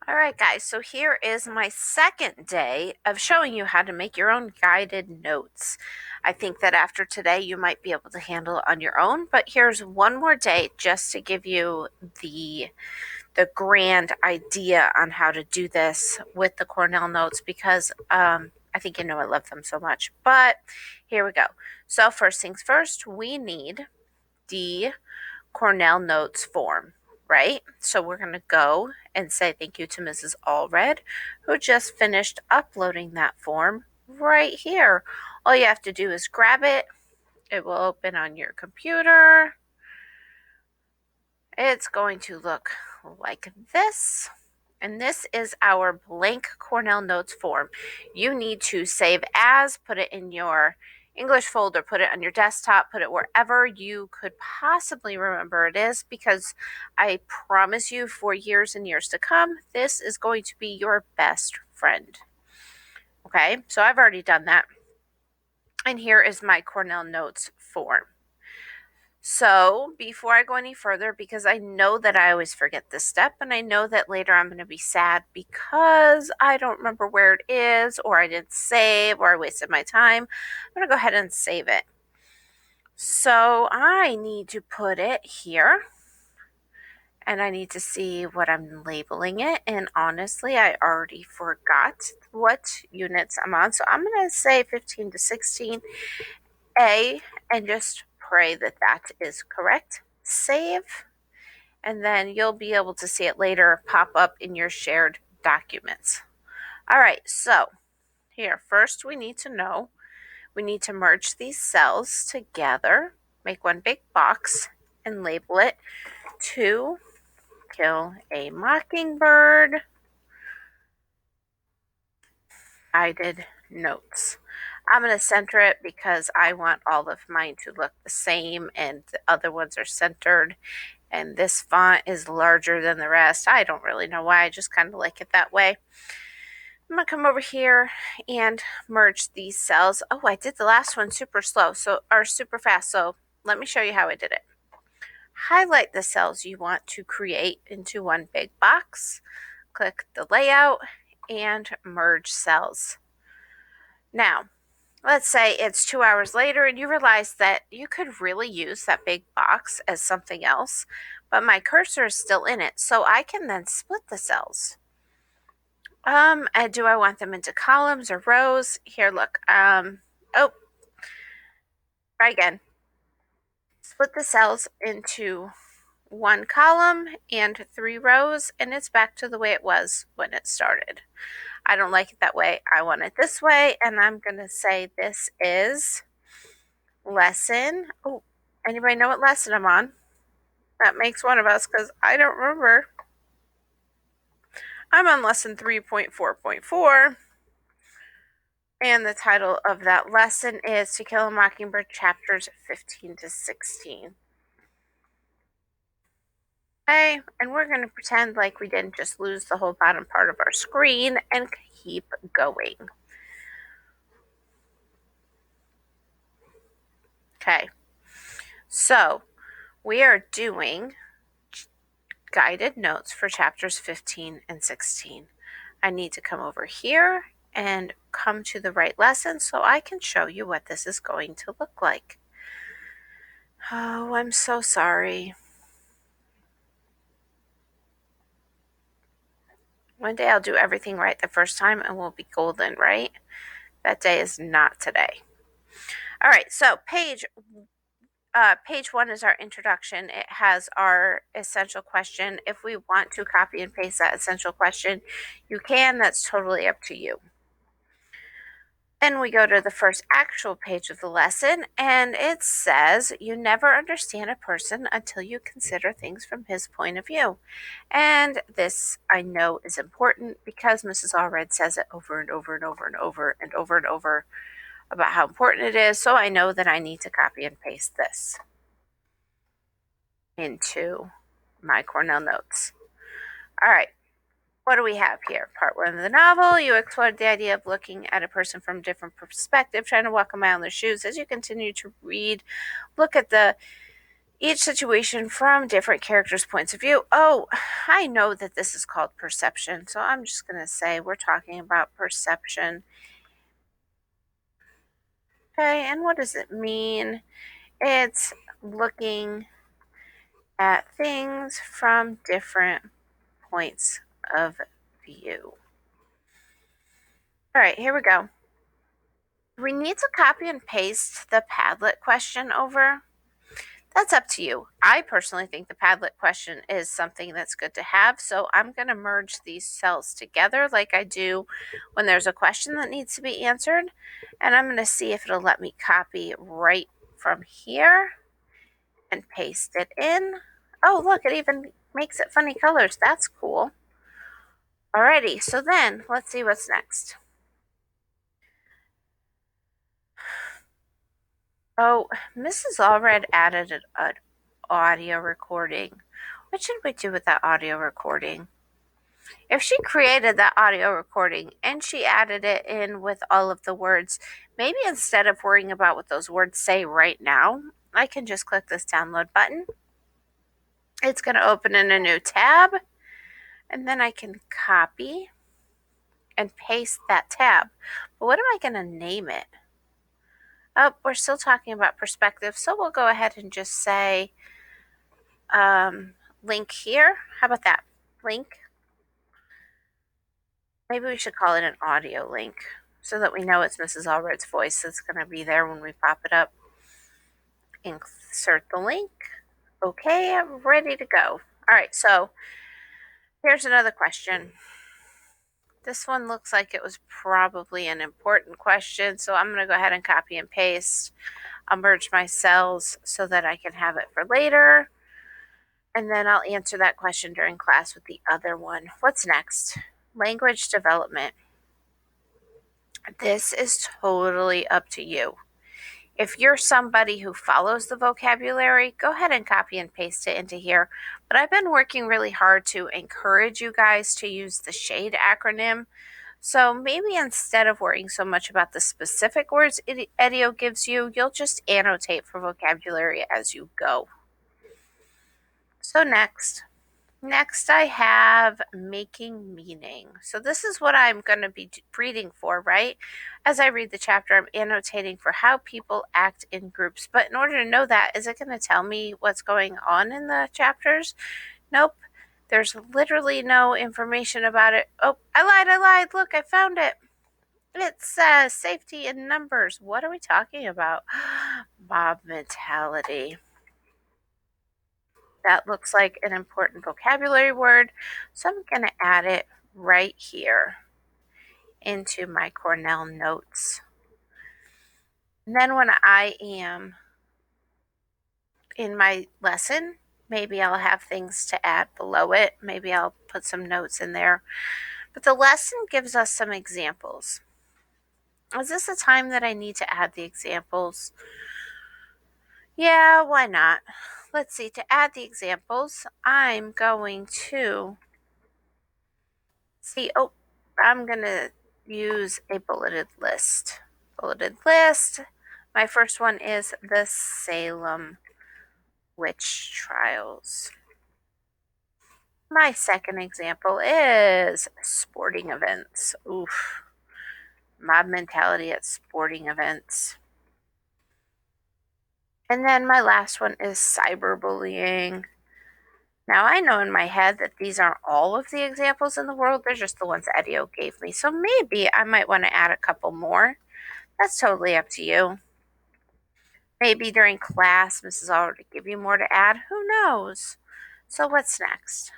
All right, guys, so here is my second day of showing you how to make your own guided notes. I think that after today, you might be able to handle it on your own, but here's one more day just to give you the grand idea on how to do this with the Cornell notes because I think you know I love them so much. But here we go. So first things first, we need the Cornell notes form, right? So we're going to go and say thank you to Mrs. Allred, who just finished uploading that form right here. All you have to do is grab it. It will open on your computer. It's going to look like this. And this is our blank Cornell Notes form. You need to save as, put it in your English folder, put it on your desktop, put it wherever you could possibly remember it is, because I promise you for years and years to come, this is going to be your best friend. Okay, so I've already done that. And here is my Cornell Notes form. So before I go any further, because I know that I always forget this step, and I know that later I'm going to be sad because I don't remember where it is, or I didn't save, or I wasted my time, I'm going to go ahead and save it. So I need to put it here, and I need to see what I'm labeling it. And honestly, I already forgot what units I'm on. So I'm going to say 15 to 16A and just pray that that is correct. Save, and then you'll be able to see it later pop up in your shared documents. All right, so here, first we need to merge these cells together, make one big box, and label it To Kill a Mockingbird Guided Notes. I'm going to center it because I want all of mine to look the same and the other ones are centered. And this font is larger than the rest. I don't really know why. I just kind of like it that way. I'm going to come over here and merge these cells. Oh, I did the last one super slow, or super fast. So let me show you how I did it. Highlight the cells you want to create into one big box. Click the layout and merge cells. Now, let's say it's 2 hours later and you realize that you could really use that big box as something else, but my cursor is still in it, so I can then split the cells. And do I want them into columns or rows? Here, look. Try again. Split the cells into one column and 3 rows, and it's back to the way it was when it started. I don't like it that way. I want it this way, and I'm going to say this is lesson. Oh, anybody know what lesson I'm on? That makes one of us because I don't remember. I'm on lesson 3.4.4, and the title of that lesson is To Kill a Mockingbird, chapters 15 to 16. Okay, and we're going to pretend like we didn't just lose the whole bottom part of our screen and keep going. Okay, so we are doing guided notes for chapters 15 and 16. I need to come over here and come to the right lesson so I can show you what this is going to look like. Oh, I'm so sorry. One day I'll do everything right the first time and we'll be golden, right? That day is not today. All right, so page 1 is our introduction. It has our essential question. If we want to copy and paste that essential question, you can. That's totally up to you. Then we go to the first actual page of the lesson, and it says, you never understand a person until you consider things from his point of view. And this I know is important because Mrs. Allred says it over and over and over and over and over and over about how important it is, so I know that I need to copy and paste this into my Cornell notes. All right. What do we have here? Part 1 of the novel, you explored the idea of looking at a person from a different perspective, trying to walk a mile in their shoes. As you continue to read, look at the each situation from different characters' points of view. Oh, I know that this is called perception, so I'm just going to say we're talking about perception. Okay, and what does it mean? It's looking at things from different points of view. All right, here we go. We need to copy and paste the Padlet question over. That's up to you. I personally think the Padlet question is something that's good to have, so I'm going to merge these cells together like I do when there's a question that needs to be answered, and I'm going to see if it'll let me copy right from here and paste it in. Oh, look, it even makes it funny colors. That's cool. Alrighty, so then let's see what's next. Oh, Mrs. Allred added an audio recording. What should we do with that audio recording? If she created that audio recording and she added it in with all of the words, maybe instead of worrying about what those words say right now, I can just click this download button. It's going to open in a new tab, and then I can copy and paste that tab. But what am I going to name it? Oh, we're still talking about perspective, so we'll go ahead and just say link here. How about that? Link. Maybe we should call it an audio link so that we know it's Mrs. Allred's voice that's going to be there when we pop it up. Insert the link. Okay, I'm ready to go. All right, so here's another question. This one looks like it was probably an important question, so I'm going to go ahead and copy and paste. I'll merge my cells so that I can have it for later. And then I'll answer that question during class with the other one. What's next? Language development. This is totally up to you. If you're somebody who follows the vocabulary, go ahead and copy and paste it into here. But I've been working really hard to encourage you guys to use the SHADE acronym. So maybe instead of worrying so much about the specific words Edio gives you, you'll just annotate for vocabulary as you go. So next I have making meaning. So this is what I'm going to be reading for, right? As I read the chapter, I'm annotating for how people act in groups. But in order to know that, is it going to tell me what's going on in the chapters? Nope. There's literally no information about it. Oh, I lied. Look, I found it. It says safety in numbers. What are we talking about? Mob mentality. That looks like an important vocabulary word, so I'm going to add it right here into my Cornell notes. And then when I am in my lesson, maybe I'll have things to add below it. Maybe I'll put some notes in there. But the lesson gives us some examples. Is this a time that I need to add the examples? Yeah, why not? Let's see, to add the examples, I'm going to I'm going to use a bulleted list. My first one is the Salem witch trials. My second example is sporting events. Oof. Mob mentality at sporting events. And then my last one is cyberbullying. Now, I know in my head that these aren't all of the examples in the world. They're just the ones Edio gave me. So maybe I might want to add a couple more. That's totally up to you. Maybe during class, Mrs. Allred will give you more to add. Who knows? So what's next?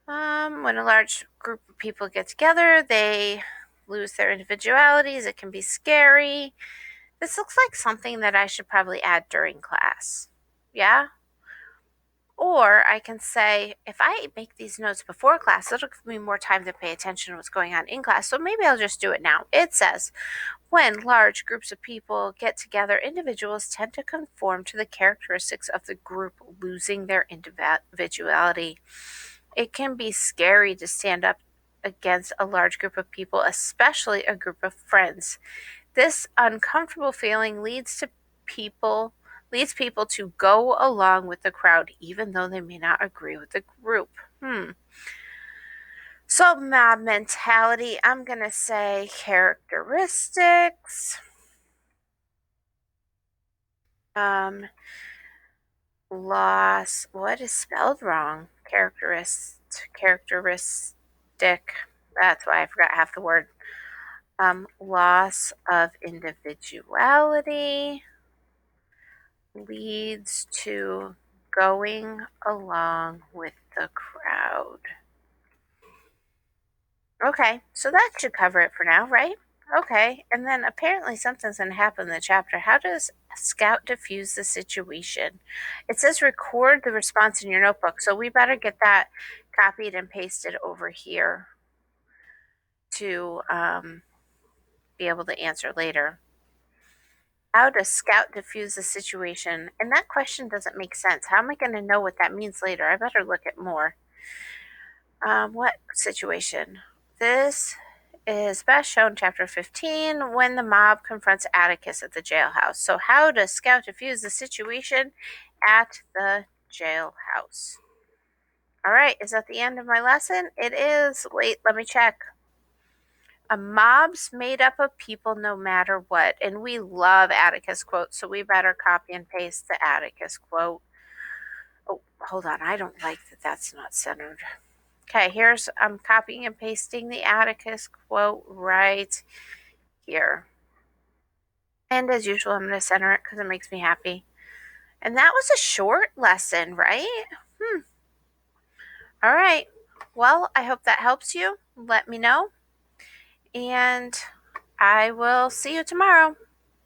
When a large group of people get together, they lose their individualities. It can be scary. This looks like something that I should probably add during class. Yeah? Or I can say, if I make these notes before class, it'll give me more time to pay attention to what's going on in class. So maybe I'll just do it now. It says, when large groups of people get together, individuals tend to conform to the characteristics of the group, losing their individuality. It can be scary to stand up against a large group of people, especially a group of friends. This uncomfortable feeling leads leads people to go along with the crowd even though they may not agree with the group. So mob mentality, I'm going to say characteristics. Loss, what is spelled wrong? Characteristic. That's why I forgot half the word. Loss of individuality leads to going along with the crowd. Okay, so that should cover it for now, right? Okay, and then apparently something's going to happen in the chapter. How does Scout diffuse the situation? It says record the response in your notebook, so we better get that copied and pasted over here to be able to answer later. How does Scout diffuse the situation? And that question doesn't make sense. How am I going to know what that means later? I better look at more. What situation? This is best shown chapter 15 when the mob confronts Atticus at the jailhouse. So, how does Scout diffuse the situation at the jailhouse? All right, is that the end of my lesson? It is. Wait, let me check. A mob's made up of people no matter what. And we love Atticus quotes, so we better copy and paste the Atticus quote. Oh, hold on. I don't like that that's not centered. Okay, I'm copying and pasting the Atticus quote right here. And as usual, I'm going to center it because it makes me happy. And that was a short lesson, right? All right. Well, I hope that helps you. Let me know. And I will see you tomorrow.